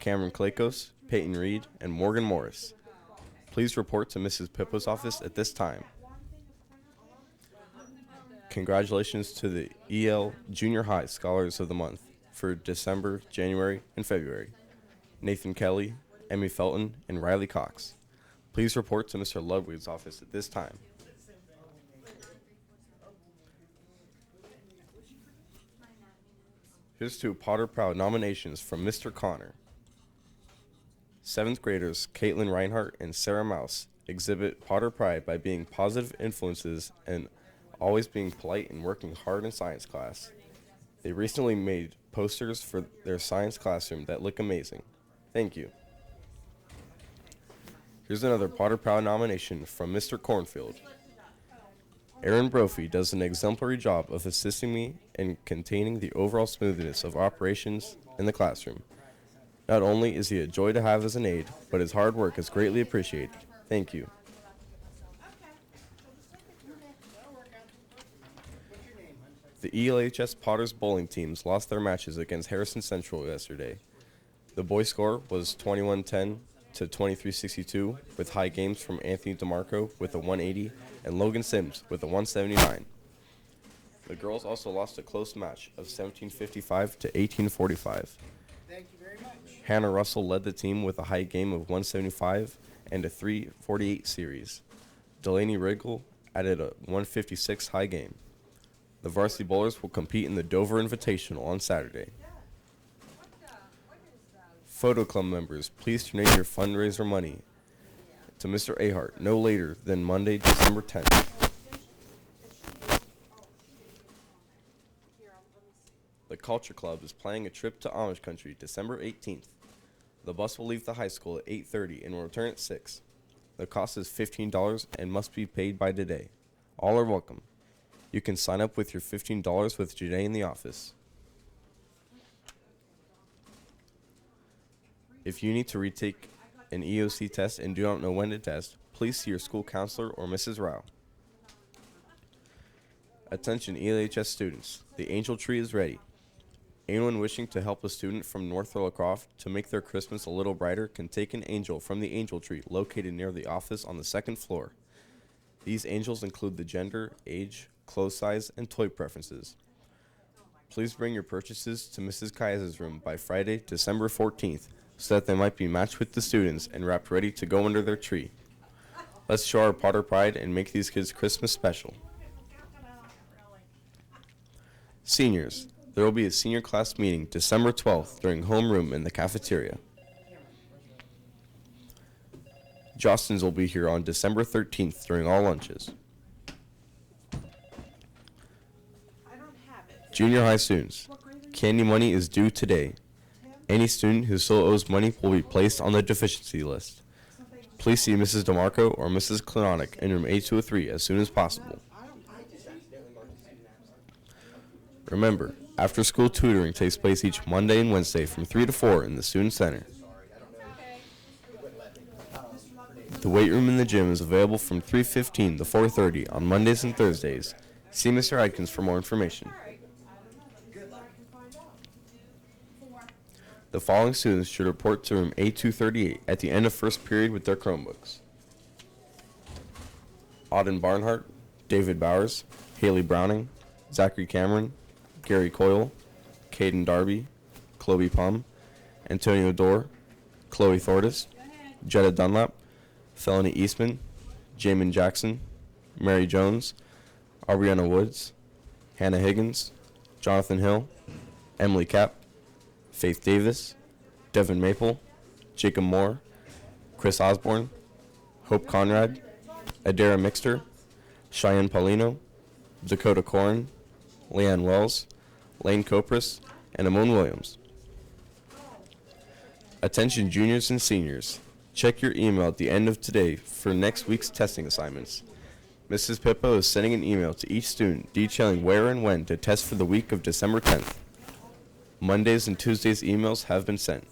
Cameron Klakos, Peyton Reed, and Morgan Morris. Please report to Mrs. Pippo's office at this time. Congratulations to the EL Junior High Scholars of the Month for December, January, and February. Nathan Kelly, Emmy Felton, and Riley Cox. Please report to Mr. Ludwig's office at this time. Here's two Potter Proud nominations from Mr. Connor. 7th graders Caitlin Reinhart and Sarah Mouse exhibit Potter pride by being positive influences and always being polite and working hard in science class. They recently made posters for their science classroom that look amazing. Thank you. Here's another Potter Proud nomination from Mr. Cornfield. Aaron Brophy does an exemplary job of assisting me in containing the overall smoothness of operations in the classroom. Not only is he a joy to have as an aide, but his hard work is greatly appreciated. Thank you. The ELHS Potters bowling teams lost their matches against Harrison Central yesterday. The boys' score was 21-10 to 23-62, with high games from Anthony DeMarco with a 180 and Logan Sims with a 179. The girls also lost a close match of 17-55 to 18-45. Thank you very much. Hannah Russell led the team with a high game of 175 and a 348 series. Delaney Riggle added a 156 high game. The varsity bowlers will compete in the Dover Invitational on Saturday. Photo Club members, please donate your fundraiser money to Mr. Ahart no later than Monday, December 10th. The Culture Club is planning a trip to Amish Country December 18th. The bus will leave the high school at 8:30 and will return at 6. The cost is $15 and must be paid by today. All are welcome. You can sign up with your $15 with Janae in the office. If you need to retake an EOC test and do not know when to test, please see your school counselor or Mrs. Rao. Attention ELHS students, the angel tree is ready. Anyone wishing to help a student from North Lacroft to make their Christmas a little brighter can take an angel from the angel tree located near the office on the 2nd floor. These angels include the gender, age, clothes size, and toy preferences. Please bring your purchases to Mrs. Kaya's room by Friday, December 14th, so that they might be matched with the students and wrapped ready to go under their tree. Let's show our Potter pride and make these kids Christmas special. Seniors, there will be a senior class meeting December 12th during homeroom in the cafeteria. Jostens will be here on December 13th during all lunches. Junior high students, candy money is due today. Any student who still owes money will be placed on the deficiency list. Please see Mrs. DeMarco or Mrs. Klononic in room 8203 as soon as possible. Remember, after-school tutoring takes place each Monday and Wednesday from 3 to 4 in the Student Center. The weight room in the gym is available from 3:15 to 4:30 on Mondays and Thursdays. See Mr. Adkins for more information. The following students should report to room A238 at the end of first period with their Chromebooks. Auden Barnhart, David Bowers, Haley Browning, Zachary Cameron, Gary Coyle, Caden Darby, Chloe Pum, Antonio Dorr, Chloe Thordis, Jetta Dunlap, Felony Eastman, Jamin Jackson, Mary Jones, Ariana Woods, Hannah Higgins, Jonathan Hill, Emily Kapp, Faith Davis, Devin Maple, Jacob Moore, Chris Osborne, Hope Conrad, Adara Mixter, Cheyenne Paulino, Dakota Corin, Leanne Wells, Lane Copris, and Amon Williams. Attention juniors and seniors, check your email at the end of today for next week's testing assignments. Mrs. Pippo is sending an email to each student detailing where and when to test for the week of December 10th. Mondays and Tuesdays emails have been sent.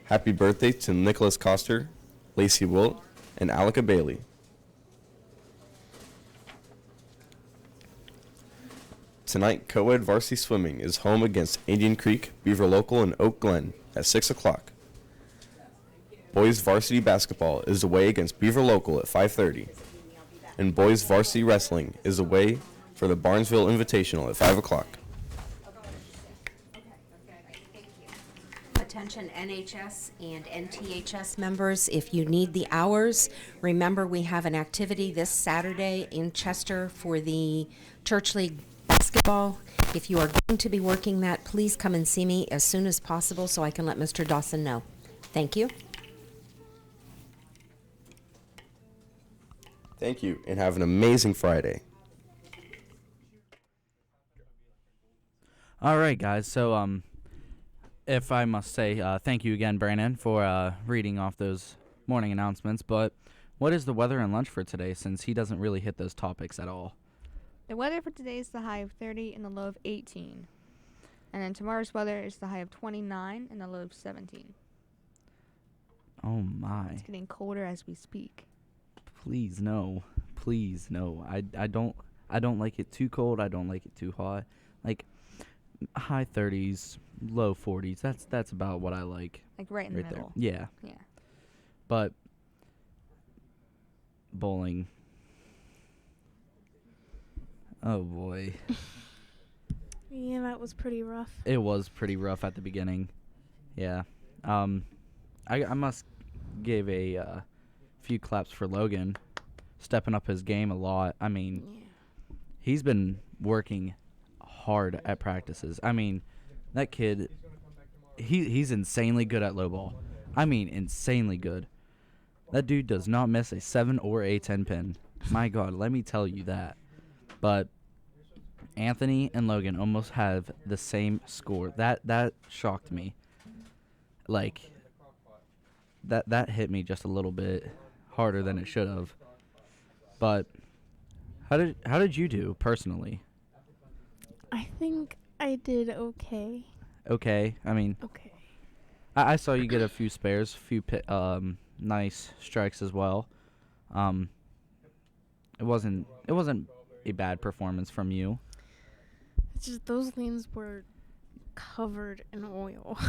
Happy birthday to Nicholas Coster, Lacey Wilt, and Alika Bailey. Tonight, co-ed varsity swimming is home against Indian Creek, Beaver Local, and Oak Glen at 6 o'clock. Boys varsity basketball is away against Beaver Local at 5:30. And boys varsity wrestling is away for the Barnesville Invitational at 5 o'clock. Attention NHS and NTHS members, if you need the hours, remember we have an activity this Saturday in Chester for the Church League basketball. If you are going to be working that, please come and see me as soon as possible so I can let Mr. Dawson know. Thank you. Thank you, and have an amazing Friday. All right, guys. So, if I must say, thank you again, Brandon, for reading off those morning announcements. But what is the weather and lunch for today, since he doesn't really hit those topics at all? The weather for today is the high of 30 and the low of 18. And then tomorrow's weather is the high of 29 and the low of 17. Oh, my. It's getting colder as we speak. Please, no. Please, no. I don't like it too cold. I don't like it too hot. Like, high 30s, low 40s. That's about what I like. Like right in the middle. Yeah. Yeah. But bowling. Oh boy. Yeah, that was pretty rough. It was pretty rough at the beginning. Yeah. I must give a few claps for Logan stepping up his game a lot. I mean, he's been working hard at practices. I mean, that kid, he's insanely good at low ball. I mean, insanely good. That dude does not miss a 7 or a 10 pin. My God, let me tell you that. But Anthony and Logan almost have the same score. That shocked me. Like, that hit me just a little bit harder than it should have. But how did you do personally? I think I did okay. Okay. I mean, Okay. I saw you get a few spares, a few nice strikes as well. It wasn't a bad performance from you. It's just those lanes were covered in oil.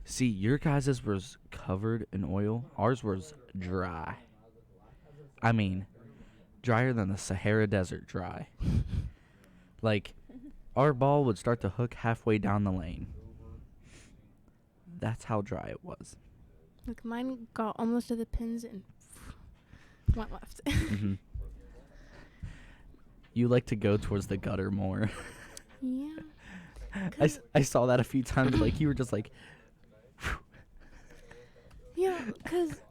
See, your guys's was covered in oil. Ours was dry. I mean, drier than the Sahara Desert dry. Like, our ball would start to hook halfway down the lane. That's how dry it was. Like, mine got almost to the pins and went left. Mm-hmm. You like to go towards the gutter more. Yeah. I saw that a few times. Like, you were just like... Yeah, because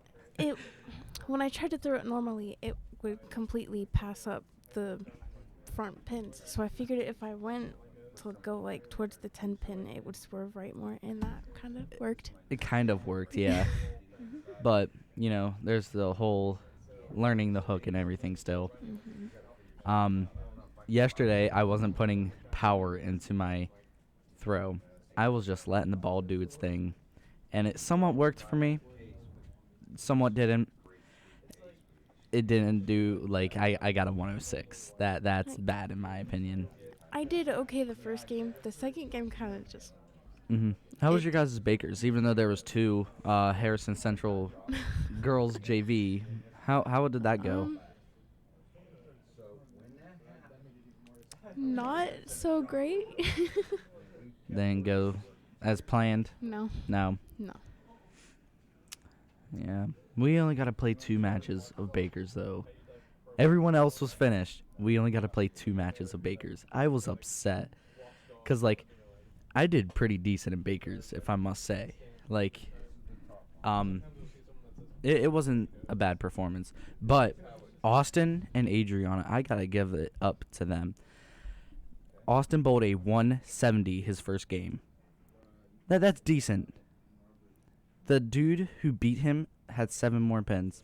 when I tried to throw it normally, it would completely pass up the front pins. So I figured if I went to go like towards the 10 pin, it would swerve right more, and that kind of worked. It kind of worked, yeah. But, you know, there's the whole learning the hook and everything still. Mm-hmm. Yesterday, I wasn't putting power into my throw. I was just letting the ball do its thing. And it somewhat worked for me. Somewhat didn't. It didn't do, like, I got a 106. That's bad in my opinion. I did okay the first game. The second game kind of just... Mm-hmm. How was your guys' Bakers? Even though there was two, Harrison Central girls JV, how did that go? Not so great. Then go as planned? No. No. No. Yeah. We only got to play 2 matches of Bakers, though. Everyone else was finished. We only got to play 2 matches of Bakers. I was upset. Because, like, I did pretty decent in Bakers, if I must say. Like, it wasn't a bad performance. But Austin and Adriana, I got to give it up to them. Austin bowled a 170 his first game. That's decent. The dude who beat him had 7 more pins.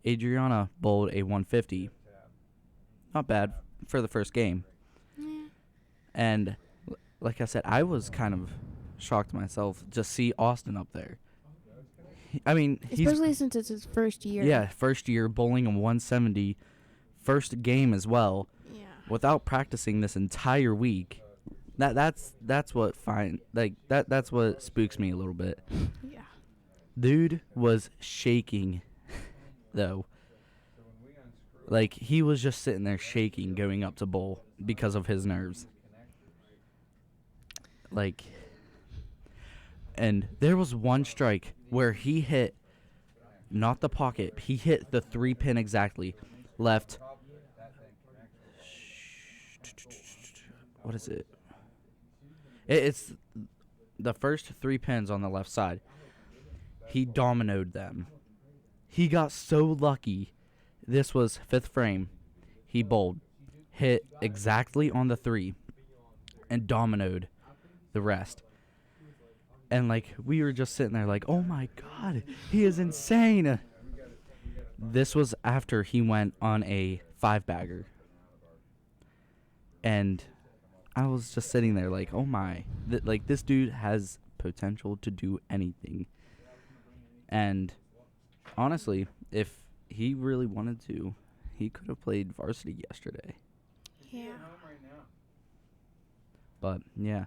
Adriana bowled a 150. Not bad for the first game. Yeah. And like I said, I was kind of shocked myself to see Austin up there. I mean, especially since it's his first year. Yeah, first year bowling a 170, first game as well. Yeah. without practicing this entire week. That's what that's what spooks me a little bit. Yeah. Dude was shaking, though. Like, he was just sitting there shaking going up to bowl because of his nerves. Like, and there was one strike where he hit, not the pocket, he hit the 3-pin exactly. Left. What is it? It's the first 3 pins on the left side. He dominoed them. He got so lucky. This was 5th frame. He bowled, hit exactly on the 3, and dominoed the rest. And like, we were just sitting there like, oh my god, he is insane. This was after he went on a 5-bagger. And I was just sitting there like, oh my, like, this dude has potential to do anything. And honestly, if he really wanted to, he could have played varsity yesterday. Yeah. But yeah,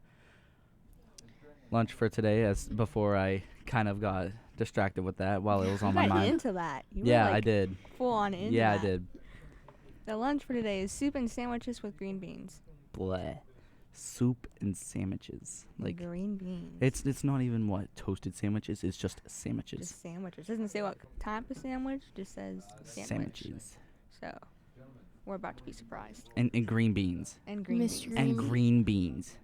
lunch for today. As before, I kind of got distracted with that while it was on my You got mind. into that. You Yeah, were, I like, did. Full on into Yeah, I that. did. The lunch for today is soup and sandwiches with green beans. Bleh. Soup and sandwiches. Like, green beans. it's not even what toasted sandwiches. It's just sandwiches. Just sandwiches. Doesn't say what type of sandwich. Just says sandwich. Sandwiches So we're about to be surprised. and green beans And green Mystery. beans. and green beans.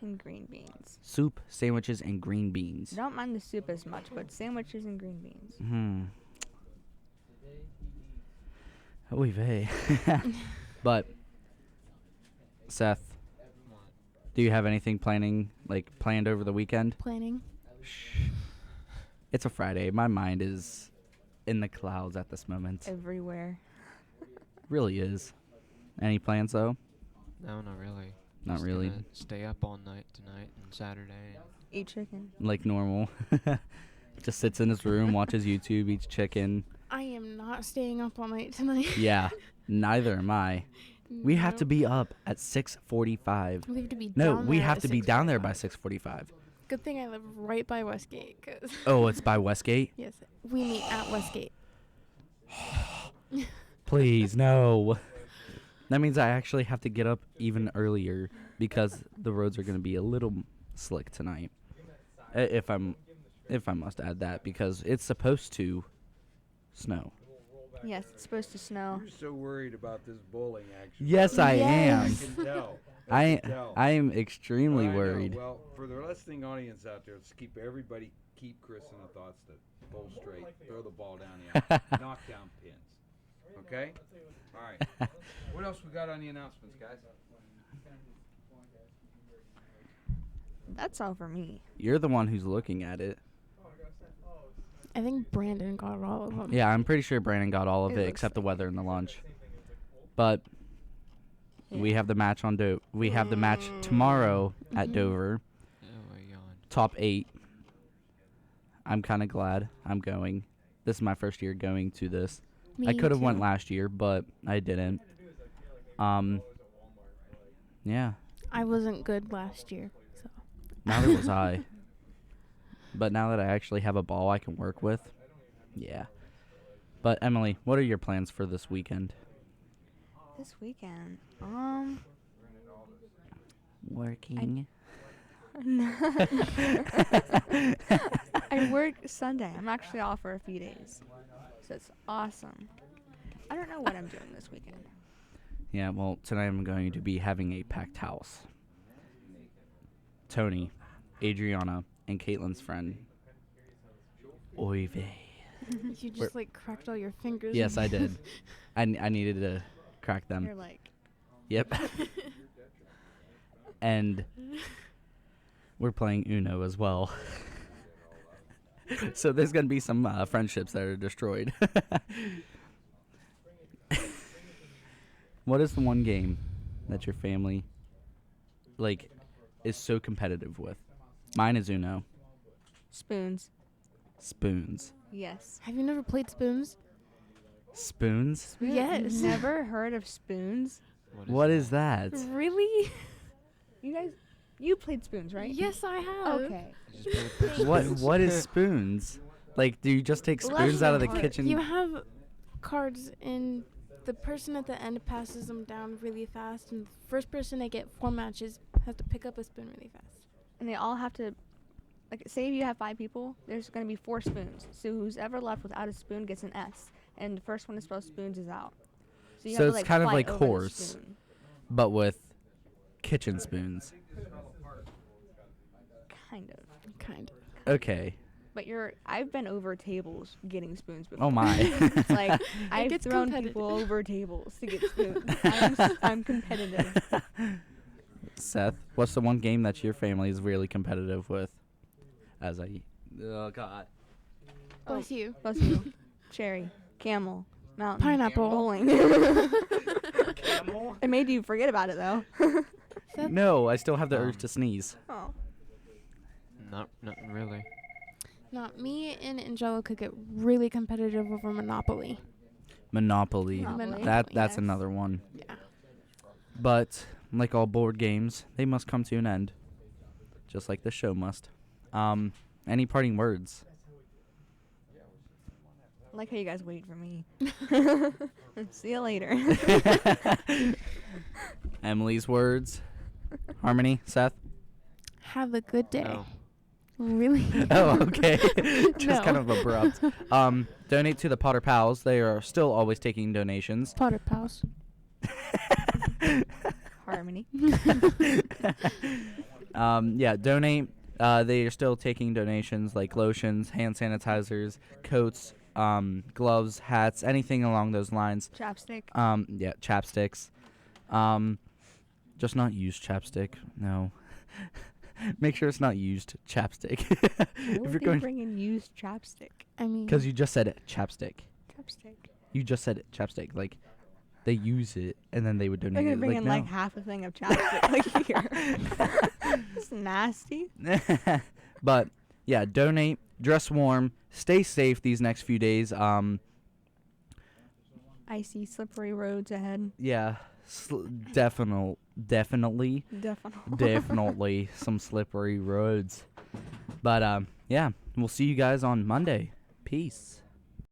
And green beans. Soup, sandwiches, and green beans. Don't mind the soup as much, but sandwiches and green beans. Oy vey. But Seth, do you have anything planned over the weekend? Planning. It's a Friday. My mind is in the clouds at this moment. Everywhere. Really is. Any plans though? No, not really. Not Just really. gonna stay up all night tonight and Saturday. And Eat chicken. Like normal. Just sits in his room, watches YouTube, eats chicken. I am not staying up all night tonight. Yeah, neither am I. We have to Nope. be up at 6:45. We have to be No, down we there have at to be down there by 6:45. 6:45. Good thing I live right by Westgate, 'cause Oh, it's by Westgate? yes, we meet at Westgate. Please, no. That means I actually have to get up even earlier because the roads are going to be a little slick tonight. If I must add that, because it's supposed to snow. Yes, it's supposed to snow. You're so worried about this bowling action. Yes, I am. I Yes. can tell. I can tell. I am extremely I know. worried. Well, for the listening audience out there, let's keep Chris in the thoughts to bowl straight, throw the ball down the aisle, knock down pins. Okay? All right. What else we got on the announcements, guys? That's all for me. You're the one who's looking at it. I think Brandon got all of them. Yeah, I'm pretty sure Brandon got all of It it looks except the like weather and the lunch. But we have the match on we have the match tomorrow at Dover. oh, I yawned. Top 8. I'm kind of glad I'm going. This is my first year going to this. I Me could have went too. last year, but I didn't. Yeah, I wasn't good last year, so neither was I. But now that I actually have a ball I can work with, yeah. But Emily, what are your plans for this weekend? This weekend. Working. I work Sunday. I'm actually off for a few days. So it's awesome. I don't know what I'm doing this weekend. Yeah, well, tonight I'm going to be having a packed house. Tony, Adriana, and Caitlin's friend. Oy vey. you just like cracked all your fingers. Yes, I did. I needed to crack You're them. like, Yep. And we're playing Uno as well. So there's going to be some friendships that are destroyed. What is the one game that your family, like, is so competitive with? Mine is Uno. spoons. Spoons. Yes. Have you never played spoons? Spoons? Yes. Never heard of spoons? What is that? Really? You played spoons, right? Yes, I have. Okay. You just put a picture What is spoons? Like, do you just take Left spoons out of the hand. kitchen? You have cards, and the person at the end passes them down really fast, and the first person to get 4 matches has to pick up a spoon really fast. And they all have to, like, say if you have 5 people, there's going to be 4 spoons. So who's ever left without a spoon gets an S, and the first one to spell spoons is out. you So have to, it's like, kind of fight like over the horse. spoon. But with kitchen spoons. Kind of. Kind of. Okay. But I've been over tables getting spoons before. Oh my. It's like I've gets thrown competitive. people over tables to get spoons. I'm competitive. Seth, what's the one game that your family is really competitive with? Oh God. Bless you. Bless you. Cherry, camel, mountain, Pineapple. bowling. It made you forget about it though. Seth? No, I still have the urge to sneeze. Oh. Not really. Not me and Angela could get really competitive over Monopoly. Monopoly. Monopoly, That's yes. another one. Yeah. But like all board games, they must come to an end. Just like the show must. Any parting words? I like how you guys wait for me. See you later. Emily's words. Harmony, Seth. Have a good day. No. Really? Oh, okay. Just kind No. of abrupt. Donate to the Potter Pals. They are still always taking donations. Potter Pals. Harmony. Yeah, donate. They are still taking donations like lotions, hand sanitizers, coats, gloves, hats, anything along those lines. Chapstick. Yeah, chapsticks. Just not used chapstick. No. Make sure it's not used chapstick. Why if would you're they going, bring in used chapstick? I mean, because you just said it, chapstick. Chapstick. You just said it, chapstick. Like, they use it and then they would donate They're gonna it. bring Like, in no. like half a thing of chapstick. Like here. It's nasty. But yeah, donate, dress warm, stay safe these next few days. Icy, slippery roads ahead. Yeah, definitely Definitely. definitely some slippery roads. But yeah, we'll see you guys on Monday. Peace.